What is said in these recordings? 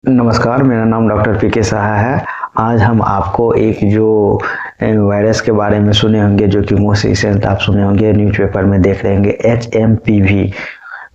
नमस्कार, मेरा नाम डॉक्टर पीके साहा है। आज हम आपको एक जो वायरस के बारे में सुने होंगे, जो कि मोस्ट रिसेंट आप सुने होंगे, न्यूज़पेपर में देख रहे होंगे, HMPV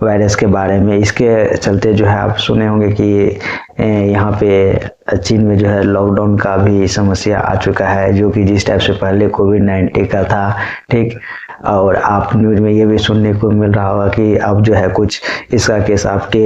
वायरस के बारे में। इसके चलते जो है आप सुने होंगे कि यहाँ पे चीन में जो है लॉकडाउन का भी समस्या आ चुका है, जो कि जिस टाइप से पहले कोविड-19 का था, ठीक। और आप न्यूज़ में ये भी सुनने को मिल रहा होगा कि अब जो है कुछ इसका केस आपके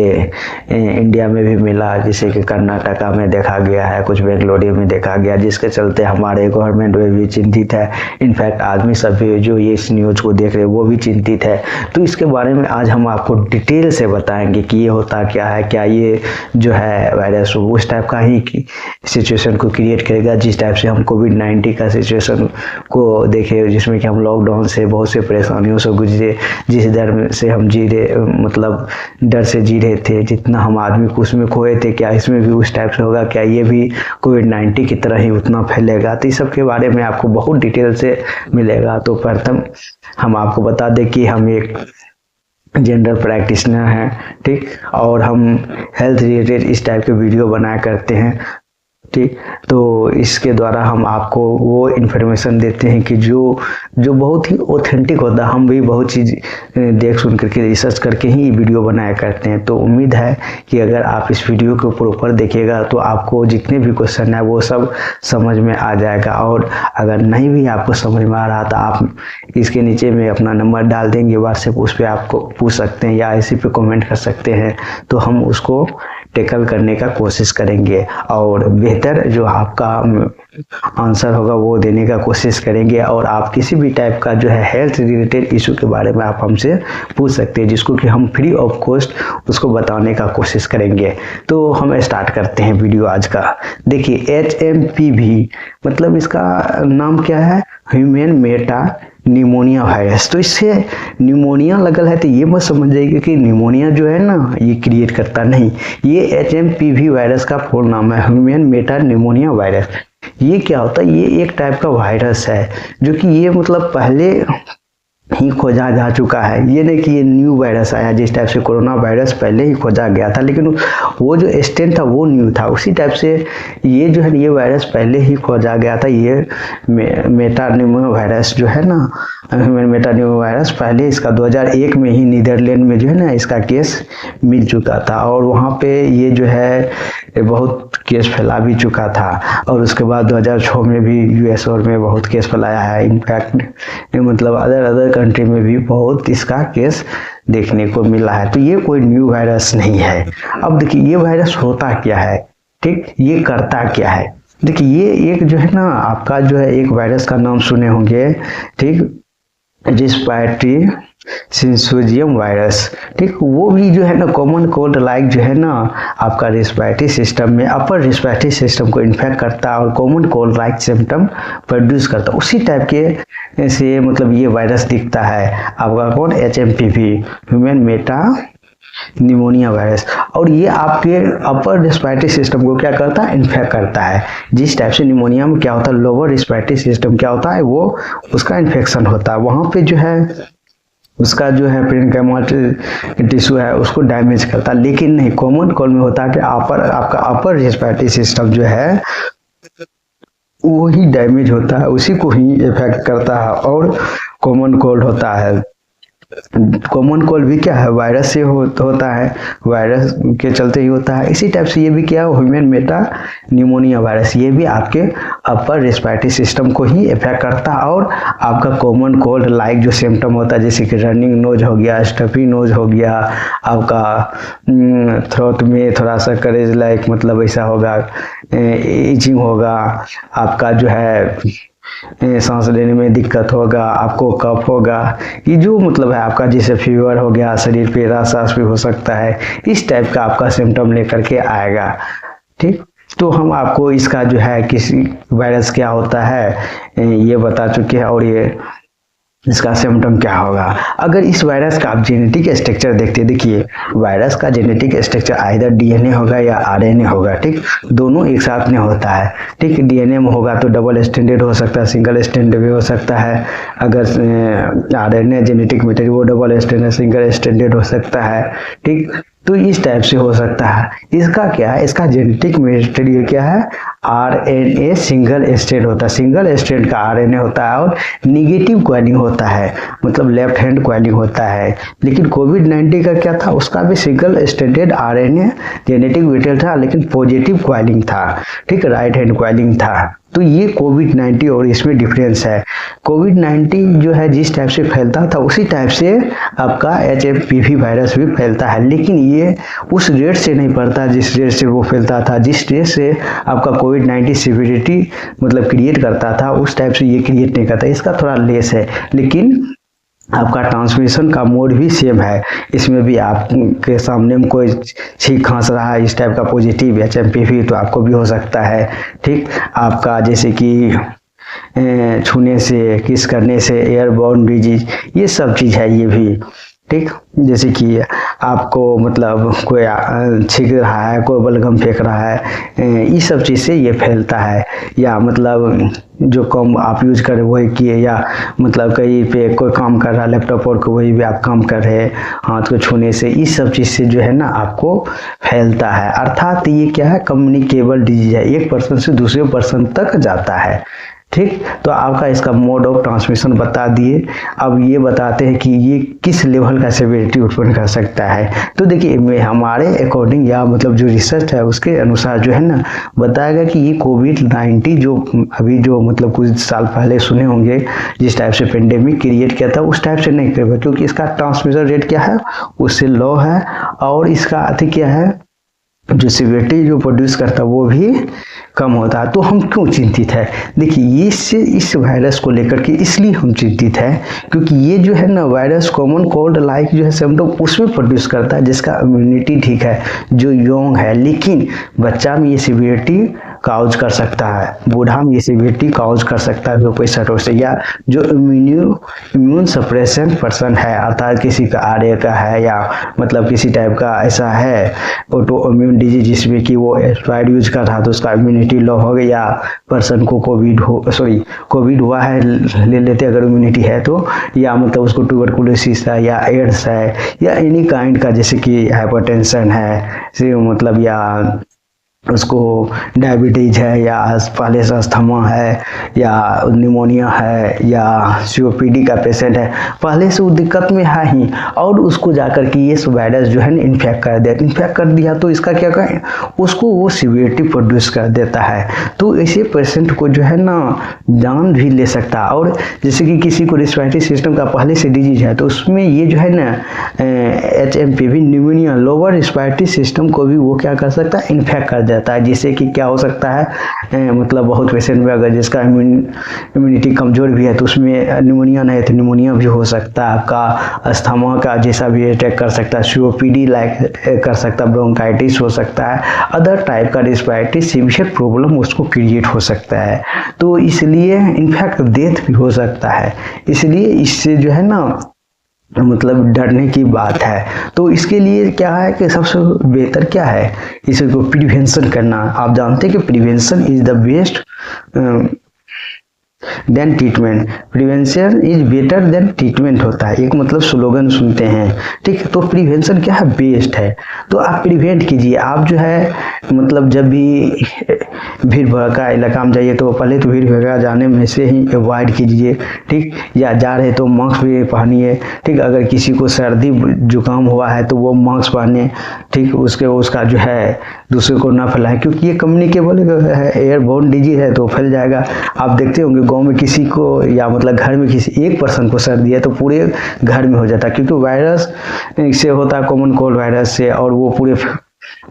इंडिया में भी मिला, जिसे कि कर्नाटका में देखा गया है, कुछ बेंगलुरु में देखा गया, जिसके चलते हमारे गवर्नमेंट में भी चिंतित है। इनफैक्ट आदमी सब भी जो ये इस न्यूज़ को देख रहे हैं वो भी चिंतित है। तो इसके बारे में आज हम आपको डिटेल से बताएंगे कि ये होता क्या है, क्या ये जो है वायरस उस टाइप का ही सिचुएशन को क्रिएट करेगा जिस टाइप से हम कोविड-19 का सिचुएशन को देखे, जिसमें कि हम लॉकडाउन से बहुत से परेशानियों से गुजरे, जिस डर से हम जी रहे, मतलब डर से जी रहे थे, जितना हम आदमी को उसमें खोए थे, क्या इसमें भी उस टाइप से होगा, क्या ये भी कोविड-19 की तरह ही उतना फैलेगा। तो इस सब के बारे में आपको बहुत डिटेल से मिलेगा। तो प्रथम हम आपको बता दें कि हम एक जनरल प्रैक्टिशनर हैं, ठीक, और हम हेल्थ रिलेटेड इस टाइप के वीडियो बनाया करते हैं, ठीक। तो इसके द्वारा हम आपको वो इन्फॉर्मेशन देते हैं कि जो जो बहुत ही ऑथेंटिक होता है। हम भी बहुत चीज़ देख सुन करके रिसर्च करके ही वीडियो बनाया करते हैं। तो उम्मीद है कि अगर आप इस वीडियो को प्रॉपर देखिएगा तो आपको जितने भी क्वेश्चन है वो सब समझ में आ जाएगा। और अगर नहीं भी आपको समझ में आ रहा तो आप इसके नीचे में अपना नंबर डाल देंगे व्हाट्सएप, उस पर आपको पूछ सकते हैं या इसी पे कमेंट कर सकते हैं, तो हम उसको टैकल करने का कोशिश करेंगे और बेहतर जो आपका आंसर होगा वो देने का कोशिश करेंगे। और आप किसी भी टाइप का जो है हेल्थ रिलेटेड इशू के बारे में आप हमसे पूछ सकते हैं, जिसको कि हम फ्री ऑफ कॉस्ट उसको बताने का कोशिश करेंगे। तो हम स्टार्ट करते हैं वीडियो आज का। देखिए, HMPV मतलब इसका नाम क्या है, ह्यूमन मेटा निमोनिया वायरस। तो इससे निमोनिया लगल है तो ये मत समझ जाइए कि निमोनिया जो है ना ये क्रिएट करता, नहीं। ये HMPV वायरस का फुल नाम है, ह्यूमन मेटा निमोनिया वायरस। ये क्या होता है, ये एक टाइप का वायरस है जो कि ये मतलब पहले ही खोजा जा चुका है। ये नहीं कि ये न्यू वायरस आया, जिस टाइप से कोरोना वायरस पहले ही खोजा गया था, लेकिन वो जो स्ट्रेन था वो न्यू था। उसी टाइप से ये जो है ये वायरस पहले ही खोजा गया था। ये मेटानिमो वायरस जो है ना, मेटानिमो वायरस पहले इसका 2001 में ही नीदरलैंड में जो है ना इसका केस मिल चुका था, और वहाँ पे ये जो है बहुत केस फैला भी चुका था। और उसके बाद 2006 में भी US और में बहुत केस फैलाया है। इनफैक्ट मतलब अदर कंट्री में भी बहुत इसका केस देखने को मिला है। तो ये कोई न्यू वायरस नहीं है। अब देखिए ये वायरस होता क्या है, ठीक, ये करता क्या है। देखिए ये एक जो है ना आपका जो है एक वायरस का नाम सुने होंगे, ठीक, रेस्पिरेटरी सिंसोजियम वायरस, ठीक। वो भी जो है ना कॉमन कोल्ड लाइक जो है ना आपका रेस्पिरेटरी सिस्टम में अपर रेस्पिरेटरी सिस्टम को इन्फेक्ट करता है और common cold like symptom produce करता है। उसी टाइप के से मतलब ये वायरस दिखता है आपका कौन, HMPV human Meta pneumonia virus. और ये आपके अपर रेस्पिरेटरी सिस्टम को क्या करता है, इन्फेक्ट करता है। जिस टाइप से निमोनिया में क्या होता है, लोअर रेस्पिरेटरी सिस्टम क्या होता है, वो उसका इन्फेक्शन होता है, वहाँ पे जो है उसका जो है पेरेन्काइमल टिश्यू है उसको डैमेज करता है। लेकिन नहीं, कॉमन कोल्ड में होता है कि आपका अपर रेस्पिरेटरी सिस्टम जो है वो ही डैमेज होता है, उसी को ही इफेक्ट करता है और कॉमन कोल्ड होता है। कॉमन कोल्ड भी क्या है, वायरस से होता है, वायरस के चलते ही होता है। इसी टाइप से ये भी क्या है, ह्यूमन मेटा निमोनिया वायरस, ये भी आपके अपर रेस्पिरेटरी सिस्टम को ही इफेक्ट करता है और आपका कॉमन कोल्ड लाइक जो सिम्टम होता है, जैसे कि रनिंग नोज हो गया, स्टफी नोज हो गया, आपका थ्रोट में थोड़ा सा करेज लाइक मतलब ऐसा होगा, इचिंग होगा, आपका जो है सांस लेने में दिक्कत होगा, आपको कफ होगा, ये जो मतलब है आपका जैसे फीवर हो गया, शरीर पे रासास भी हो सकता है, इस टाइप का आपका सिम्टम लेकर के आएगा, ठीक। तो हम आपको इसका जो है किसी वायरस क्या होता है ये बता चुके हैं और ये इसका सिम्टम क्या होगा। अगर इस वायरस का आप जेनेटिक स्ट्रक्चर देखते हैं, देखिए वायरस का जेनेटिक स्ट्रक्चर आइदर DNA होगा या RNA होगा, ठीक, दोनों एक साथ में होता है, ठीक। DNA में होगा तो डबल स्टैंडर्ड हो सकता है, सिंगल स्टैंडर्ड भी हो सकता है। अगर RNA जेनेटिक मटेरियल वो डबल स्टैंडर्ड सिंगल स्टैंडर्ड हो सकता है, ठीक। तो इस टाइप से हो सकता है। इसका क्या है, इसका जेनेटिक मटेरियल क्या है, आरएनए सिंगल स्ट्रैंड होता है। सिंगल स्ट्रैंड का आरएनए होता है और निगेटिव कॉइलिंग होता है, मतलब लेफ्ट हैंड कॉइलिंग होता है। लेकिन कोविड-19 का क्या था, उसका भी single stranded RNA genetic material था, लेकिन पॉजिटिव कॉइलिंग था, ठीक, राइट हैंड कॉइलिंग था। तो ये कोविड-19 और इसमें डिफरेंस है। कोविड-19 जो है जिस टाइप से फैलता था उसी टाइप से आपका एचएमपीवी वायरस भी फैलता है, लेकिन ये उस रेट से नहीं बढ़ता जिस रेट से वो फैलता था। जिस रेट से आपका कोविड-19 सिवियरिटी मतलब क्रिएट करता था, उस टाइप से ये क्रिएट नहीं करता। इसका थोड़ा लेस है, लेकिन आपका ट्रांसमिशन का मोड भी सेम है। इसमें भी आपके सामने में कोई छींक खांस रहा है इस टाइप का पॉजिटिव एचएमपीवी, तो आपको भी हो सकता है, ठीक। आपका जैसे कि छूने से, किस करने से, एयरबोर्न डिजीज, ये सब चीज़ है ये भी, ठीक। जैसे कि आपको मतलब कोई छींक रहा है, कोई बलगम फेंक रहा है, ये सब चीज़ से ये फैलता है। या मतलब जो कम आप यूज कर वही किए, या मतलब कहीं पे कोई काम कर रहा है लैपटॉप और वही भी आप काम कर रहे हैं, हाथ को छूने से, इस सब चीज़ से जो है ना आपको फैलता है। अर्थात ये क्या है, कम्युनिकेबल डिजीज है, एक पर्सन से दूसरे पर्सन तक जाता है, ठीक। तो आपका इसका मोड ऑफ ट्रांसमिशन बता दिए। अब ये बताते हैं कि ये किस लेवल का सेवेरिटी उत्पन्न कर सकता है। तो देखिए हमारे अकॉर्डिंग या मतलब जो रिसर्च है उसके अनुसार जो है ना बताएगा कि ये कोविड-19 जो अभी जो मतलब कुछ साल पहले सुने होंगे जिस टाइप से पेंडेमिक क्रिएट किया था उस टाइप से नहीं करेगा, क्योंकि इसका ट्रांसमिशन रेट क्या है, उससे लो है, और इसका अधिक क्या है, जो सिवियरिटी जो प्रोड्यूस करता है वो भी कम होता है। तो हम क्यों चिंतित है, देखिए इस वायरस को लेकर के इसलिए हम चिंतित है क्योंकि ये जो है ना वायरस कॉमन कोल्ड लाइक जो है सिम्टम उसमें प्रोड्यूस करता है जिसका इम्यूनिटी ठीक है, जो यंग है। लेकिन बच्चा में ये सिवियरिटी काउज कर सकता है, बूढ़ा में ये सिवियरिटी काउज कर सकता है कोई सटो से, या जो इम्यून सप्रेशन पर्सन है, अर्थात किसी का आर्य का है या मतलब किसी टाइप का ऐसा है ऑटो इम्यून डिजीज जिसमें कि वो एस्टेरॉइड यूज कर रहा तो उसका इम्यूनिटी लो हो गया, या पर्सन को कोविड हुआ है ले लेते अगर इम्यूनिटी है तो, या मतलब उसको ट्यूबरकुलोसिस है या एड्स है या एनी काइंड का जैसे कि हाइपरटेंशन है मतलब, या उसको डायबिटीज है, या पहले से अस्थमा है, या निमोनिया है, या सीओपीडी का पेशेंट है, पहले से वो दिक्कत में है ही, और उसको जाकर के ये वायरस जो है ना इन्फेक्ट कर दिया तो इसका क्या करें, उसको वो सिवियरिटी प्रोड्यूस कर देता है। तो ऐसे पेशेंट को जो है ना जान भी ले सकता है। और जैसे कि किसी को रिस्पिरेटरी सिस्टम का पहले से डिजीज है तो उसमें ये जो है ना HMPV pneumonia lower respiratory system को भी वो क्या कर सकता है, इन्फेक्ट कर जाता है, जिससे कि क्या हो सकता है मतलब बहुत पेशेंट में अगर जिसका इम्यूनिटी कमजोर भी है तो उसमें निमोनिया नहीं है तो निमोनिया भी हो सकता है, आपका अस्थमा का जैसा भी अटैक कर सकता है, सीओपीडी लाइक कर सकता है, ब्रोंकाइटिस हो सकता है, अदर टाइप का रिस्पिरेटरी सीवियर प्रॉब्लम उसको क्रिएट हो सकता है। तो इसलिए इनफैक्ट डेथ भी हो सकता है, इसलिए इससे जो है ना मतलब डरने की बात है। तो इसके लिए क्या है कि सबसे बेहतर क्या है, इसको प्रिवेंशन करना। आप जानते हैं कि prevention is the best than treatment, prevention is better than treatment होता है, एक मतलब स्लोगन सुनते हैं, ठीक है। तो प्रिवेंशन क्या है, बेस्ट है। तो आप प्रिवेंट कीजिए, आप जो है मतलब जब भी भीड़ भड़का इलाका में जाइए तो पहले तो भीड़ भड़का जाने में से ही अवॉइड कीजिए, ठीक। या जा रहे तो मास्क भी पहनिए, ठीक। अगर किसी को सर्दी जुकाम हुआ है तो वो मास्क पहने, ठीक। उसका जो है दूसरे को ना फैलाए, क्योंकि ये कम्युनिकेबल है, एयरबोर्न डिजीज है तो फैल जाएगा। आप देखते होंगे गांव में किसी को या मतलब घर में किसी एक पर्सन को सर्दी है तो पूरे घर में हो जाता है, क्योंकि वायरस से होता है कॉमन कोल्ड वायरस से, और वो पूरे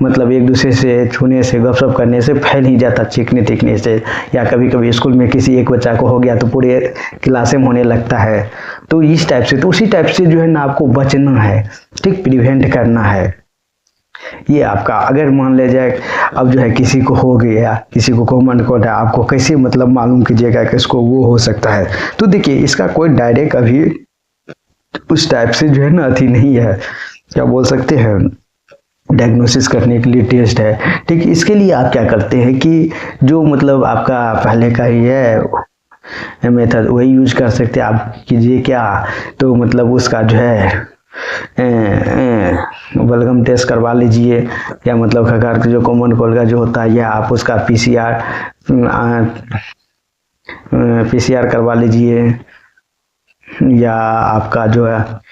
मतलब एक दूसरे से छूने से गपशप करने से फैल ही जाता, चीखने से, या कभी कभी स्कूल में किसी एक बच्चा को हो गया तो पूरे क्लास में होने लगता है। तो इस टाइप से, तो उसी टाइप से जो है ना आपको बचना है, ठीक, प्रिवेंट करना है। ये आपका अगर मान ले जाए अब जो है किसी को हो गया, किसी को कॉमन कोल्ड है, आपको कैसे मतलब मालूम कीजिएगा कि इसको वो हो सकता है। तो देखिए इसका कोई डायरेक्ट अभी उस टाइप से जो है ना अथी नहीं है, क्या बोल सकते हैं, डायग्नोसिस करने के लिए टेस्ट है, ठीक। इसके लिए आप क्या करते हैं कि जो मतलब आपका पहले का ही है मेथड वही यूज कर सकते हैं। आप कीजिए क्या, तो मतलब उसका जो है बलगम टेस्ट करवा लीजिए, या मतलब खकार जो कॉमन कोल्ड का जो होता है, या आप उसका पीसीआर करवा लीजिए, या आपका जो है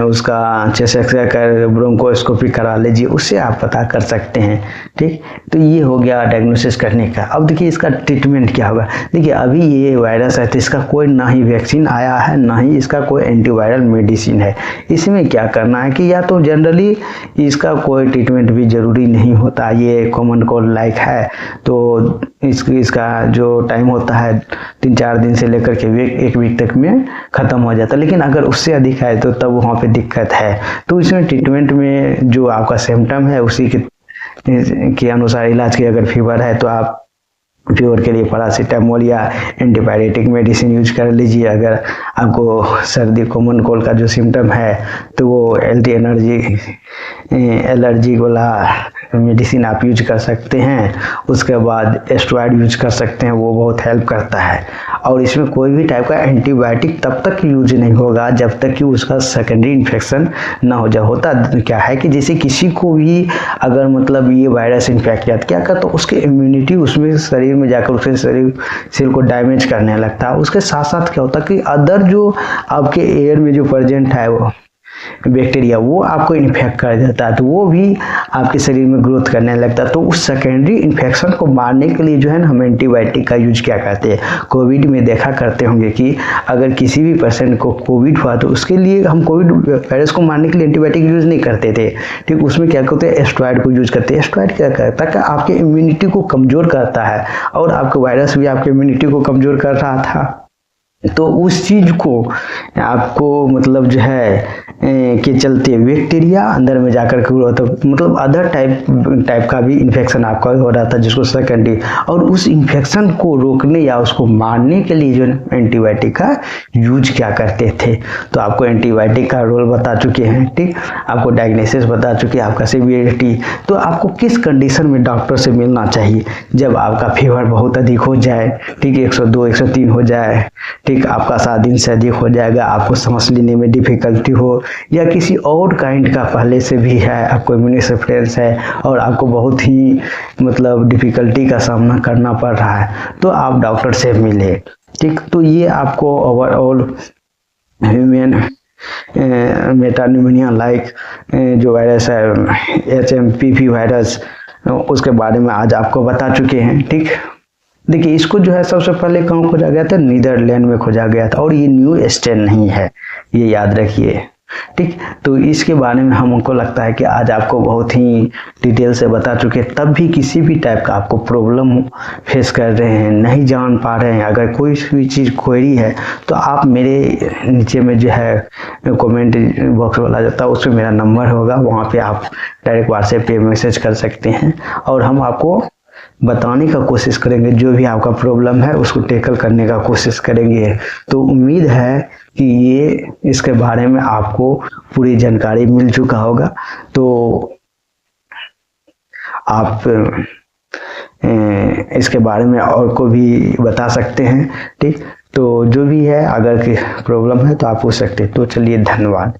उसका चेस्ट एक्सरे कर ब्रोंकोस्कोपी करा लीजिए, उससे आप पता कर सकते हैं। ठीक, तो ये हो गया डायग्नोसिस करने का। अब देखिए इसका ट्रीटमेंट क्या होगा। देखिए अभी ये वायरस है तो इसका कोई ना ही वैक्सीन आया है, ना ही इसका कोई एंटीवायरल मेडिसिन है। इसमें क्या करना है कि या तो जनरली इसका कोई ट्रीटमेंट भी ज़रूरी नहीं होता, ये कॉमन कोल्ड लाइक है तो इसका जो टाइम होता है 3-4 दिन से लेकर के एक वीक तक में ख़त्म हो जाता है। लेकिन अगर उससे अधिक है तो तब वहाँ पे दिक्कत है। तो इसमें ट्रीटमेंट में जो आपका सिम्टम है उसी के अनुसार इलाज की, अगर फीवर है तो आप फीवर के लिए पैरासीटामोल या एंटीबायोटिक मेडिसिन यूज कर लीजिए। अगर आपको सर्दी कॉमन कोल्ड का जो सिम्टम है तो वो एलर्जी वाला मेडिसिन आप यूज कर सकते हैं। उसके बाद स्टेरॉइड यूज कर सकते हैं, वो बहुत हेल्प करता है। और इसमें कोई भी टाइप का एंटीबायोटिक तब तक यूज नहीं होगा जब तक कि उसका सेकेंडरी इन्फेक्शन ना हो जाए। होता क्या है कि जैसे किसी को भी अगर मतलब ये वायरस इन्फेक्ट किया, क्या करता है उसकी इम्यूनिटी उसमें शरीर में जाकर उसके शरीर सेल को डैमेज करने लगता है। उसके साथ साथ क्या होता है कि अदर जो आपके एयर में जो प्रेजेंट है वो बैक्टीरिया, वो आपको इन्फेक्ट कर देता है, तो वो भी आपके शरीर में ग्रोथ करने लगता है। तो उस सेकेंडरी इन्फेक्शन को मारने के लिए जो है ना हम एंटीबायोटिक का यूज क्या करते हैं। कोविड में देखा करते होंगे कि अगर किसी भी पेशेंट को कोविड हुआ तो उसके लिए हम कोविड वायरस को मारने के लिए एंटीबायोटिक यूज नहीं करते थे। ठीक, उसमें क्या करते हैं स्टेरॉइड को यूज करते हैं। स्टेरॉइड क्या करता है कि आपके इम्यूनिटी को कमजोर करता है, और आपका वायरस भी आपके इम्यूनिटी को कमजोर कर रहा था। तो उस चीज को आपको मतलब जो है के चलते बैक्टीरिया अंदर में जाकर के हुआ, तो मतलब अदर टाइप का भी इन्फेक्शन आपका हो रहा था जिसको सेकेंडरी, और उस इन्फेक्शन को रोकने या उसको मारने के लिए जो एंटीबायोटिक का यूज क्या करते थे। तो आपको एंटीबायोटिक का रोल बता चुके हैं। ठीक, आपको डायग्नोसिस बता चुके हैं, आपका सीवियरिटी। तो आपको किस कंडीशन में डॉक्टर से मिलना चाहिए, जब आपका फीवर बहुत अधिक हो जाए, ठीक 102 103 हो जाए, ठीक आपका 7 दिन से अधिक हो जाएगा, आपको सांस लेने में डिफिकल्टी हो, या किसी और काइंड का पहले से भी है, आपको इम्यूनोसप्रेसेंस है और आपको बहुत ही मतलब डिफिकल्टी का सामना करना पड़ रहा है, तो आप डॉक्टर से मिले। ठीक, तो ये आपको ओवरऑल ह्यूमन मेटानिमोनिया लाइक जो वायरस है HMPV वायरस, उसके बारे में आज आपको बता चुके हैं। ठीक, देखिए इसको जो है सबसे पहले कहाँ खोजा गया था, नीदरलैंड में खोजा गया था, और ये न्यू स्ट्रेन नहीं है, ये याद रखिए। ठीक, तो इसके बारे में हमको लगता है कि आज आपको बहुत ही डिटेल से बता चुके। तब भी किसी भी टाइप का आपको प्रॉब्लम फेस कर रहे हैं, नहीं जान पा रहे हैं, अगर कोई भी चीज़ क्वेरी है तो आप मेरे नीचे में जो है कमेंट बॉक्स वाला जाता है, उसमें मेरा नंबर होगा, वहाँ पे आप डायरेक्ट व्हाट्सएप पे मैसेज कर सकते हैं, और हम आपको बताने का कोशिश करेंगे। जो भी आपका प्रॉब्लम है उसको टैकल करने का कोशिश करेंगे। तो उम्मीद है कि ये इसके बारे में आपको पूरी जानकारी मिल चुका होगा। तो आप इसके बारे में और को भी बता सकते हैं। ठीक, तो जो भी है अगर प्रॉब्लम है तो आप पूछ सकते हैं। तो चलिए, धन्यवाद।